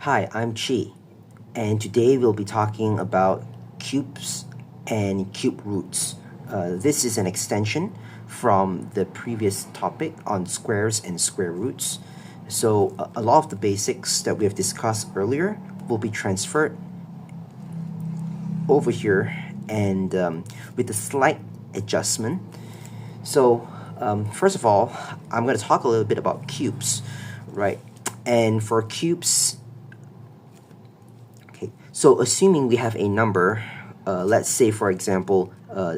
Hi, I'm Chi, and today we'll be talking about cubes and cube roots. This is an extension from the previous topic on squares and square roots. So a lot of the basics that we have discussed earlier will be transferred over here, and with a slight adjustment. So first of all, I'm going to talk a little bit about cubes, right? And for cubes, okay, so assuming we have a number, let's say for example,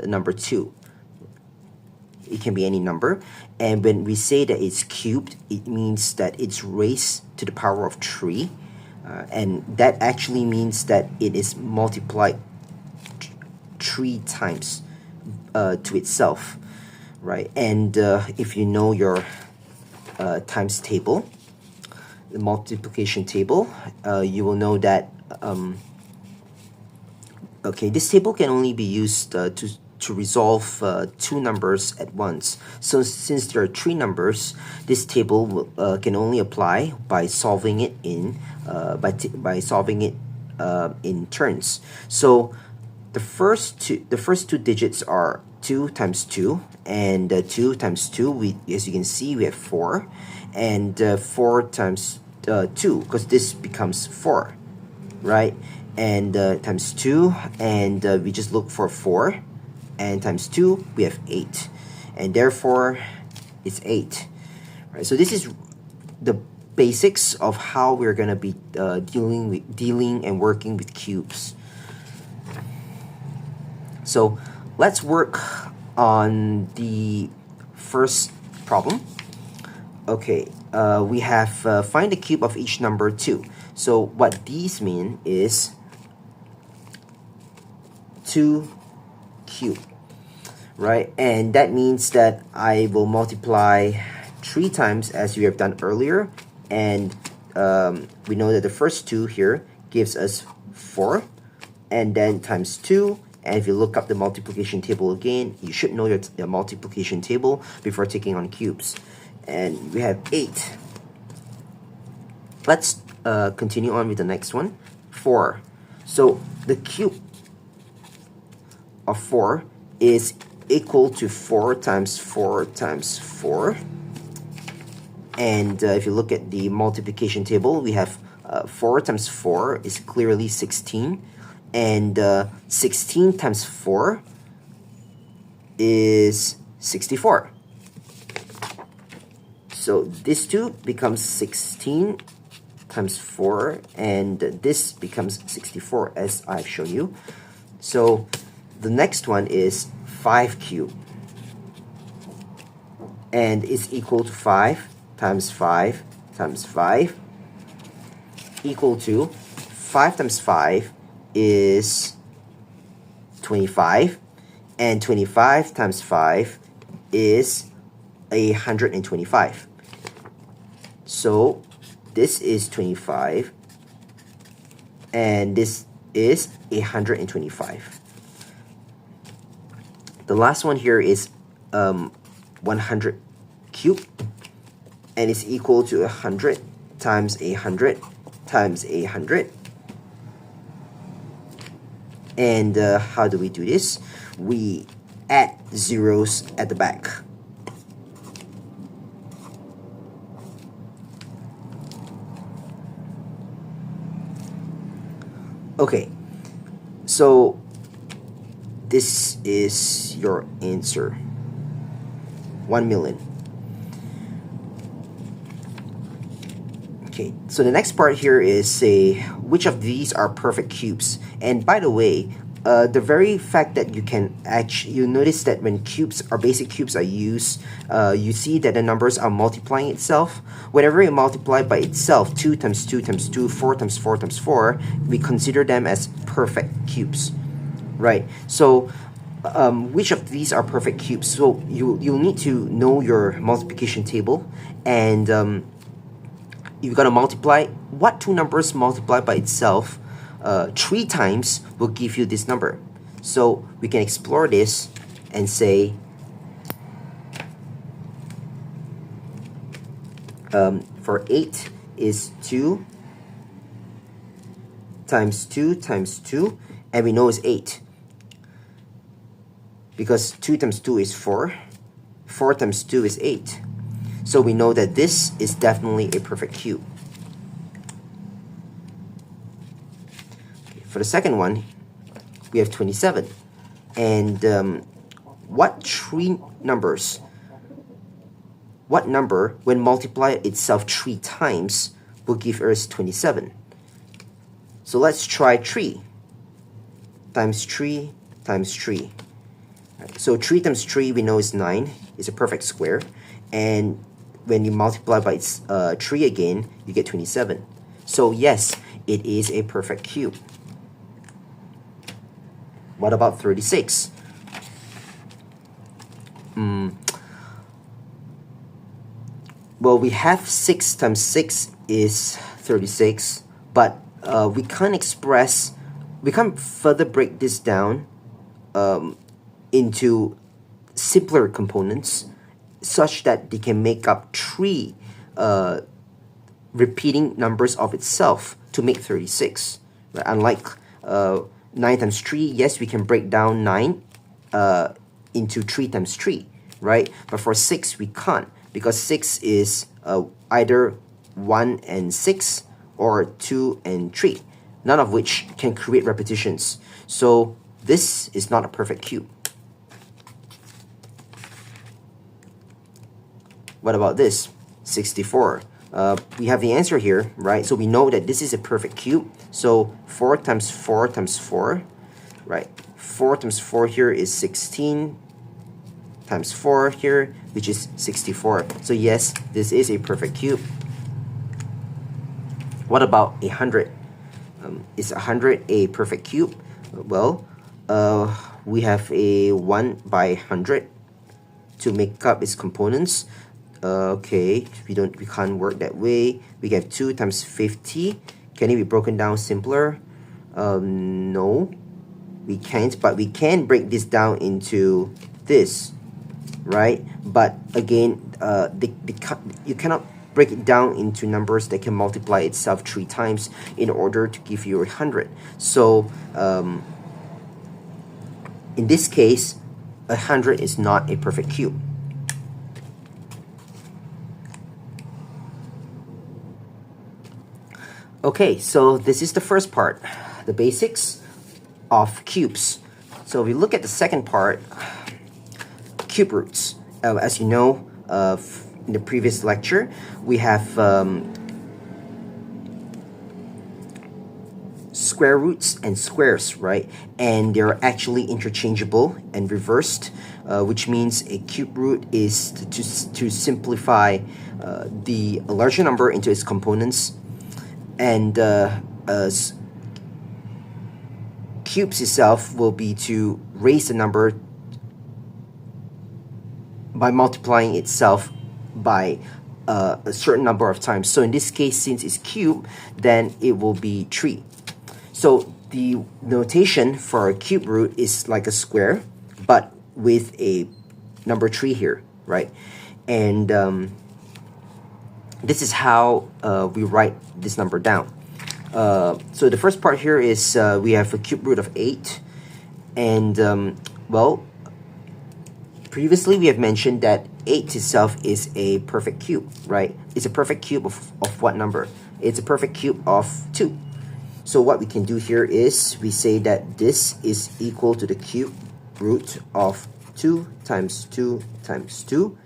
number 2. It can be any number, and when we say that it's cubed, it means that it's raised to the power of 3, and that actually means that it is multiplied 3 times to itself, right? And if you know your times table, the multiplication table, you will know that okay, this table can only be used to resolve 2 numbers at once. So since there are 3 numbers, this table can only apply by solving it in in turns. So the first two digits are 2 times 2, and 2 times 2, as you can see, we have 4, and 4 times 2, because this becomes 4, right? And times 2, and we just look for 4, and times 2, we have 8, and therefore it's 8, right? So this is the basics of how we're gonna be dealing and working with cubes. So let's work on the first problem. Okay, we have find the cube of each number 2. So what these mean is 2 cube, right? And that means that I will multiply 3 times as we have done earlier, and we know that the first 2 here gives us 4, and then times 2. And if you look up the multiplication table again, you should know your multiplication table before taking on cubes. And we have 8. Let's continue on with the next one, 4. So the cube of 4 is equal to 4 times 4 times 4. And if you look at the multiplication table, we have 4 times 4 is clearly 16. And 16 times 4 is 64. So this 2 becomes 16 times 4, and this becomes 64, as I've shown you. So the next one is 5 cubed, and it's equal to 5 times 5 times 5, equal to 5 times 5 is 25, and 25 times 5 is 125. So this is 25, and this is 125. The last one here is 100 cubed, and it's equal to 100 times 100 times 100. And how do we do this? We add zeros at the back. Okay, so this is your answer, 1 million. Okay, so the next part here is which of these are perfect cubes. And by the way, the very fact that you notice that when basic cubes are used, you see that the numbers are multiplying itself. Whenever you multiply by itself, 2 times 2 times 2, 4 times 4 times 4, we consider them as perfect cubes, right? So which of these are perfect cubes? So you'll need to know your multiplication table, and you've got to multiply what 2 numbers multiplied by itself 3 times will give you this number. So we can explore this and say for 8 is 2 times 2 times 2, and we know it's 8. Because 2 times 2 is 4. 4 times 2 is 8. So we know that this is definitely a perfect cube. For the second one, we have 27. And what number, when multiplied itself 3 times, will give us 27? So let's try 3 times 3 times 3. So 3 times 3 we know is 9. It's a perfect square. And when you multiply by 3 again, you get 27. So yes, it is a perfect cube. What about 36? Well, we have 6 times 6 is 36, but we can't further break this down into simpler components such that they can make up 3 repeating numbers of itself to make 36. Right? Unlike 9 times 3, yes, we can break down 9 into 3 times 3, right? But for 6, we can't, because 6 is either 1 and 6 or 2 and 3, none of which can create repetitions. So this is not a perfect cube. What about this? 64. We have the answer here, right? So we know that this is a perfect cube. So 4 times 4 times 4, right? 4 times 4 here is 16 times 4 here, which is 64. So yes, this is a perfect cube. What about 100? Is 100 a perfect cube? Well, we have a 1 by 100 to make up its components. Okay, we can't work that way. We have 2 times 50. Can it be broken down simpler? No, we can't, but we can break this down into this, right? But again, you cannot break it down into numbers that can multiply itself 3 times in order to give you 100. So in this case, 100 is not a perfect cube. Okay, so this is the first part, the basics of cubes. So if we look at the second part, cube roots. As you know, in the previous lecture, we have square roots and squares, right? And they're actually interchangeable and reversed, which means a cube root is to simplify the larger number into its components. And cubes itself will be to raise the number by multiplying itself by a certain number of times. So in this case, since it's cube, then it will be 3. So the notation for a cube root is like a square, but with a number 3 here, right? And this is how we write this number down. So the first part here is we have a cube root of 8. And, well, previously we have mentioned that 8 itself is a perfect cube, right? It's a perfect cube of what number? It's a perfect cube of 2. So what we can do here is we say that this is equal to the cube root of 2 times 2 times 2.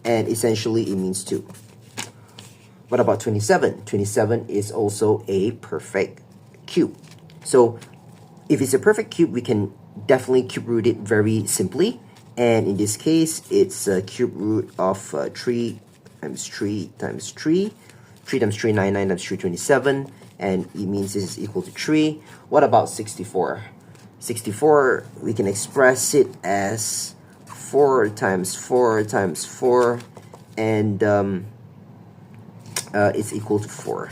And essentially it means 2. What about 27? 27 is also a perfect cube. So if it's a perfect cube, we can definitely cube root it very simply. And in this case, it's a cube root of 3 times 3 times 3. 3 times 3, 9, 9 times 3, 27. And it means this is equal to 3. What about 64? 64, we can express it as 4 times 4 times 4. And it's equal to 4.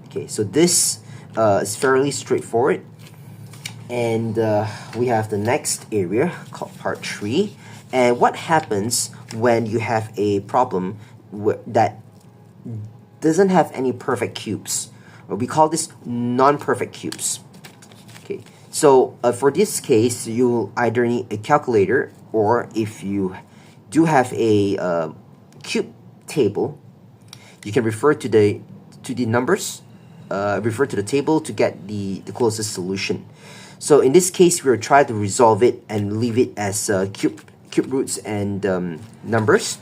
Okay, so this is fairly straightforward. And we have the next area called part 3. And what happens when you have a problem that doesn't have any perfect cubes? We call this non-perfect cubes. Okay, so for this case, you'll either need a calculator, or if you do have a cube table, you can refer to the numbers, refer to the table to get the closest solution. So in this case, we'll try to resolve it and leave it as cube roots and numbers,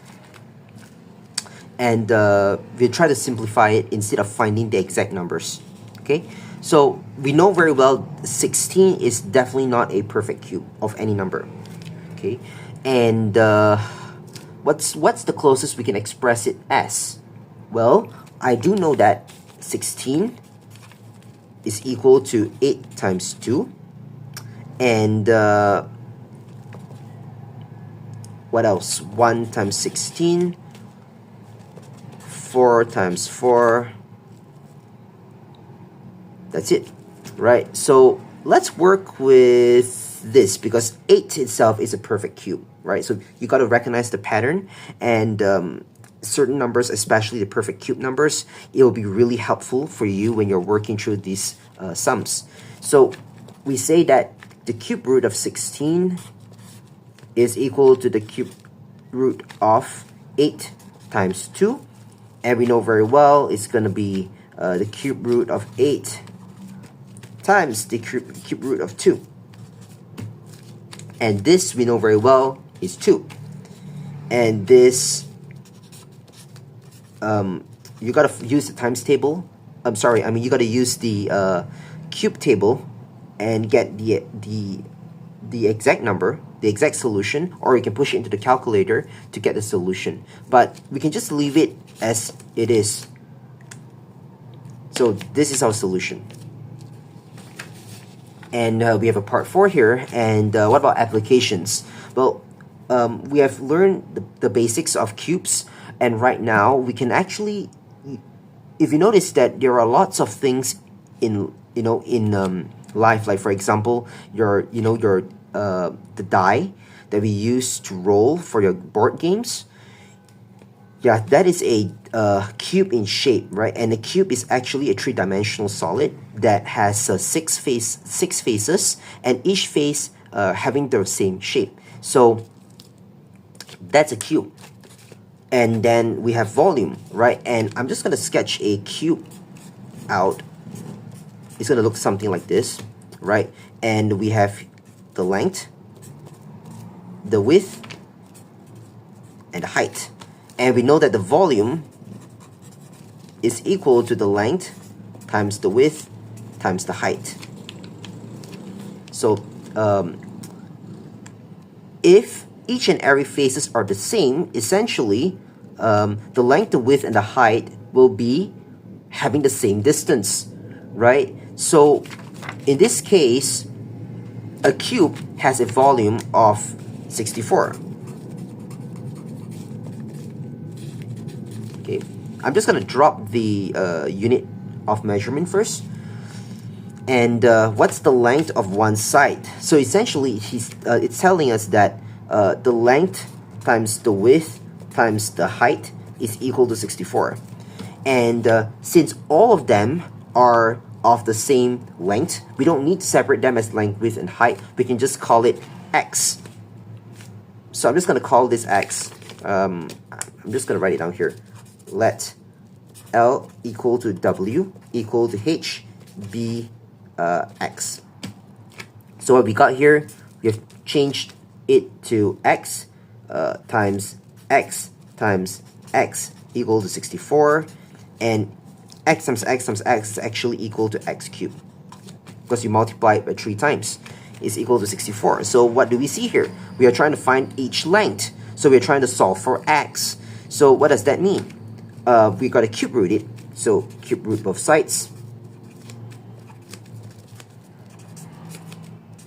and we'll try to simplify it instead of finding the exact numbers. Okay, so we know very well 16 is definitely not a perfect cube of any number. Okay, and what's the closest we can express it as? Well, I do know that 16 is equal to 8 times 2, and what else? 1 times 16, 4 times 4. That's it, right? So let's work with this, because 8 itself is a perfect cube, right? So you got to recognize the pattern, and certain numbers, especially the perfect cube numbers, it will be really helpful for you when you're working through these sums. So we say that the cube root of 16 is equal to the cube root of 8 times 2, and we know very well it's going to be the cube root of 8 times the cube root of 2, and this we know very well is 2, and this you gotta use the times table. You gotta use the cube table and get the exact number, the exact solution, or you can push it into the calculator to get the solution. But we can just leave it as it is. So this is our solution. And we have a part 4 here. And what about applications? Well, we have learned the basics of cubes, and right now we can actually, if you notice that there are lots of things in life, like for example the die that we use to roll for your board games. Yeah, that is a cube in shape, right? And a cube is actually a 3-dimensional solid that has 6 faces, and each face having the same shape. So that's a cube. And then we have volume, right? And I'm just gonna sketch a cube out. It's gonna look something like this, right? And we have the length, the width, and the height. And we know that the volume is equal to the length times the width times the height. So if each and every faces are the same, essentially the length, the width, and the height will be having the same distance, right? So in this case, a cube has a volume of 64. Okay, I'm just gonna drop the unit of measurement first. And what's the length of one side? So essentially, it's telling us that the length times the width times the height is equal to 64. And since all of them are of the same length, we don't need to separate them as length, width, and height. We can just call it x. So I'm just going to call this x. I'm just going to write it down here. Let L equal to W equal to H be x. So what we got here, we have changed it to x times x times x equal to 64, and x times x times x is actually equal to x cubed, because you multiply it by 3 times. Is equal to 64. So what do we see here? We are trying to find each length, so we are trying to solve for x. So what does that mean? We got to cube root it, so cube root both sides.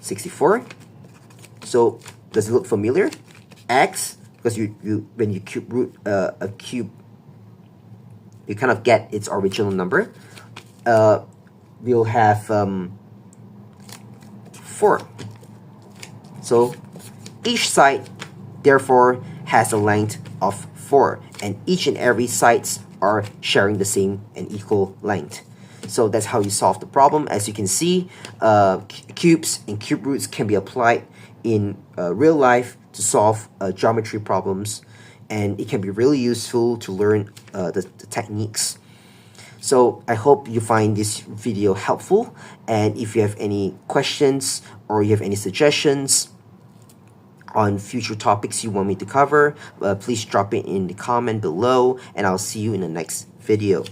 64. So does it look familiar? X, because you when you cube root a cube, you kind of get its original number. We'll have 4. So each side therefore has a length of 4, and each and every sides are sharing the same and equal length. So that's how you solve the problem. As you can see, cubes and cube roots can be applied in real life to solve geometry problems, and it can be really useful to learn the techniques. So I hope you find this video helpful, and if you have any questions or you have any suggestions on future topics you want me to cover, please drop it in the comment below, and I'll see you in the next video.